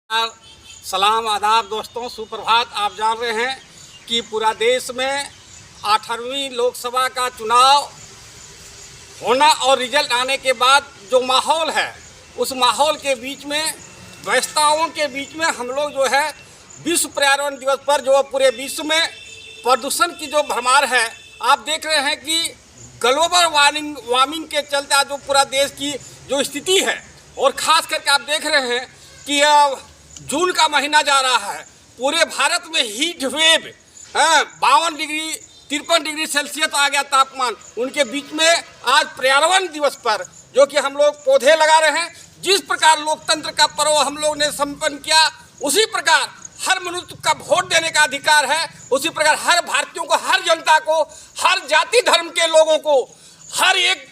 सलाम आदाब दोस्तों, सुप्रभात। आप जान रहे हैं कि पूरा देश में 18वीं लोकसभा का चुनाव होना और रिजल्ट आने के बाद जो माहौल है, उस माहौल के बीच में व्यस्तताओं के बीच में हम लोग जो है विश्व पर्यावरण दिवस पर जो पूरे विश्व में प्रदूषण की जो भरमार है, आप देख रहे हैं कि ग्लोबल वार्मिंग के चलते आज जो पूरा देश की जो स्थिति है, और ख़ास करके आप देख रहे हैं कि जून का महीना जा रहा है, पूरे भारत में heat wave 52 degree 53 degree Celsius आ गया तापमान। उनके बीच में आज पर्यावरण दिवस पर जो कि हम लोग पौधे लगा रहे हैं, जिस प्रकार लोकतंत्र का पर्व हम लोग ने संपन्न किया, उसी प्रकार हर मनुष्य का वोट देने का अधिकार है। उसी प्रकार हर भारतीयों को, हर जनता को, हर जाति धर्म के लोगों को, हर एक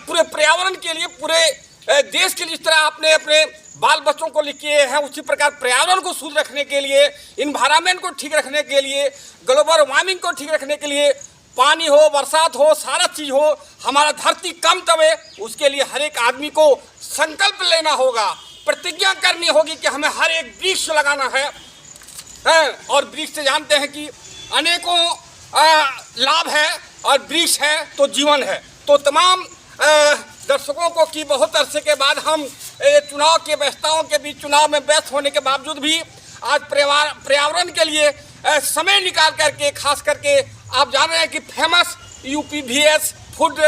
पूरे पर्यावरण के लिए, पूरे देश के लिए, जिस तरह आपने अपने बाल बच्चों को लिखे हैं, उसी प्रकार पर्यावरण को शुद्ध रखने के लिए, इन्वायरमेंट को ठीक रखने के लिए, ग्लोबल वार्मिंग को ठीक रखने के लिए, पानी हो, बरसात हो, सारा चीज़ हो, हमारा धरती कम तबे, उसके लिए हर एक आदमी को संकल्प लेना होगा, प्रतिज्ञा करनी होगी कि हमें हर एक वृक्ष लगाना है। और वृक्ष से जानते हैं कि अनेकों लाभ है, और वृक्ष है तो जीवन है। तो तमाम दर्शकों को कि बहुत अरसे के बाद हम चुनाव के व्यस्तताओं के बीच, चुनाव में व्यस्त होने के बावजूद भी आज पर्यावरण के लिए समय निकाल करके, खास करके आप जान रहे हैं कि famous UPVS food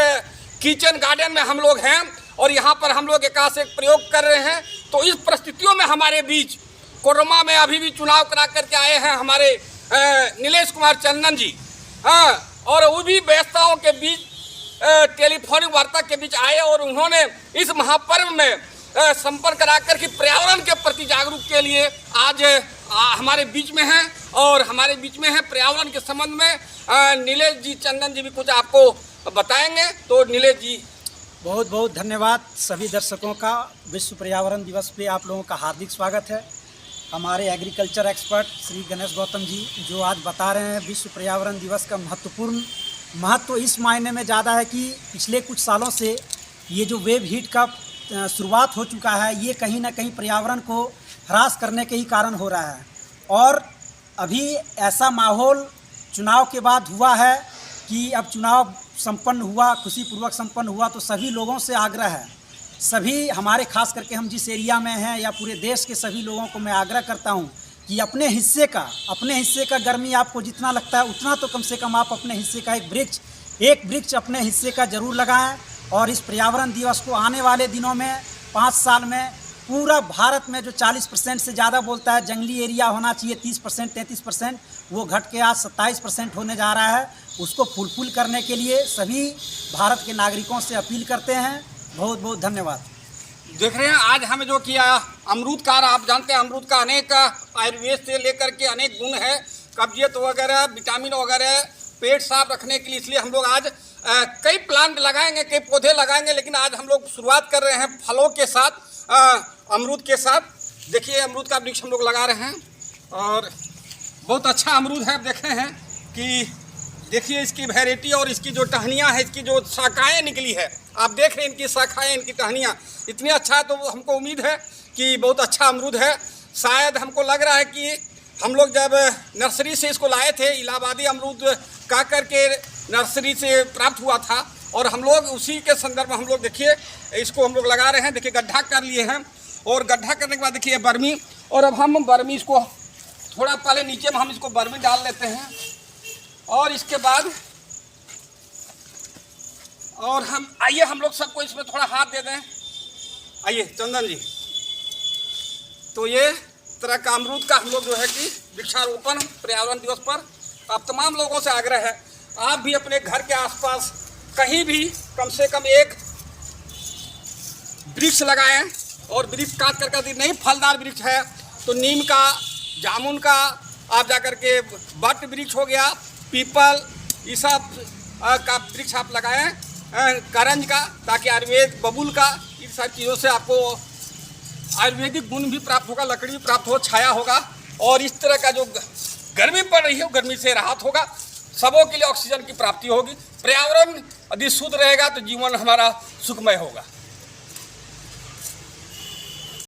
kitchen garden में हम लोग हैं, और यहाँ पर हम लोग एक से एक प्रयोग कर रहे हैं। तो इस परिस्थितियों में हमारे बीच कोरमा में अभी भी चुनाव करा करके आए हैं हमारे नीलेश कुमार चंदन जी, और वो भी व्यस्तताओं के बीच टेलीफोनिक वार्ता के बीच आए, और उन्होंने इस महापर्व में संपर्क करा कर कि पर्यावरण के प्रति जागरूक के लिए आज हमारे बीच में हैं, और हमारे बीच में है पर्यावरण के संबंध में नीलेश जी, चंदन जी भी कुछ आपको बताएंगे। तो नीलेश जी, बहुत बहुत धन्यवाद। सभी दर्शकों का विश्व पर्यावरण दिवस पे आप लोगों का हार्दिक स्वागत है। हमारे एग्रीकल्चर एक्सपर्ट श्री गणेश गौतम जी जो आज बता रहे हैं विश्व पर्यावरण दिवस का महत्व इस मायने में ज़्यादा है कि पिछले कुछ सालों से ये जो वेव हीट का शुरुआत हो चुका है, ये कहीं ना कहीं पर्यावरण को ह्रास करने के ही कारण हो रहा है। और अभी ऐसा माहौल चुनाव के बाद हुआ है कि अब चुनाव संपन्न हुआ, खुशीपूर्वक संपन्न हुआ, तो सभी लोगों से आग्रह है, सभी हमारे खास करके हम जिस एरिया में हैं या पूरे देश के सभी लोगों को मैं आग्रह करता हूं कि अपने हिस्से का गर्मी आपको जितना लगता है उतना तो कम से कम आप अपने हिस्से का एक वृक्ष अपने हिस्से का जरूर लगाएं। और इस पर्यावरण दिवस को आने वाले दिनों में 5 साल में पूरा भारत में जो 40% से ज़्यादा बोलता है जंगली एरिया होना चाहिए, 30% 33%, वो घट के आज 27% होने जा रहा है। उसको फुलफिल करने के लिए सभी भारत के नागरिकों से अपील करते हैं। बहुत बहुत धन्यवाद। देख रहे हैं आज हमें जो किया अमरूद का, आप जानते हैं अमरूद का अनेक आयुर्वेद से लेकर के अनेक गुण है, कब्जियत वगैरह, विटामिन वगैरह, पेट साफ रखने के लिए, इसलिए हम लोग आज कई प्लांट लगाएंगे, कई पौधे लगाएंगे। लेकिन आज हम लोग शुरुआत कर रहे हैं फलों के साथ, अमरूद के साथ। देखिए अमरूद का वृक्ष हम लोग लगा रहे हैं, और बहुत अच्छा अमरूद है। आप देखे हैं कि देखिए इसकी वैरायटी और इसकी जो टहनियाँ है, इसकी जो शाखाएँ निकली है, आप देख रहे हैं इनकी शाखाएँ, इनकी टहनियाँ इतनी अच्छा है। तो हमको उम्मीद है कि बहुत अच्छा अमरूद है। शायद हमको लग रहा है कि हम लोग जब नर्सरी से इसको लाए थे, इलाहाबादी अमरूद का करके नर्सरी से प्राप्त हुआ था, और हम लोग उसी के संदर्भ में हम लोग देखिए इसको हम लोग लगा रहे हैं। देखिए गड्ढा कर लिए हैं, और गड्ढा करने के बाद देखिए बर्मी, और अब हम बर्मी इसको थोड़ा पहले नीचे में हम इसको बर्मी डाल लेते हैं, और इसके बाद और हम आइए हम लोग सबको इसमें थोड़ा हाथ दे दें। आइए चंदन जी, तो ये तरह का अमरूद का हम लोग जो है कि वृक्षारोपण पर्यावरण दिवस पर आप तमाम लोगों से आग्रह है, आप भी अपने घर के आसपास कहीं भी कम से कम एक वृक्ष लगाएं। और वृक्ष काट कर यदि नहीं फलदार वृक्ष है तो नीम का, जामुन का, आप जाकर के बट वृक्ष हो गया, पीपल, ये सब का वृक्ष आप लगाएं, करंज का, ताकि आयुर्वेद, बबूल का, इन सब चीज़ों से आपको आयुर्वेदिक गुण भी प्राप्त होगा, लकड़ी भी प्राप्त हो, छाया होगा, और इस तरह का जो गर्मी पड़ रही है गर्मी से राहत होगा, सबों के लिए ऑक्सीजन की प्राप्ति होगी। पर्यावरण यदि शुद्ध रहेगा तो जीवन हमारा सुखमय होगा।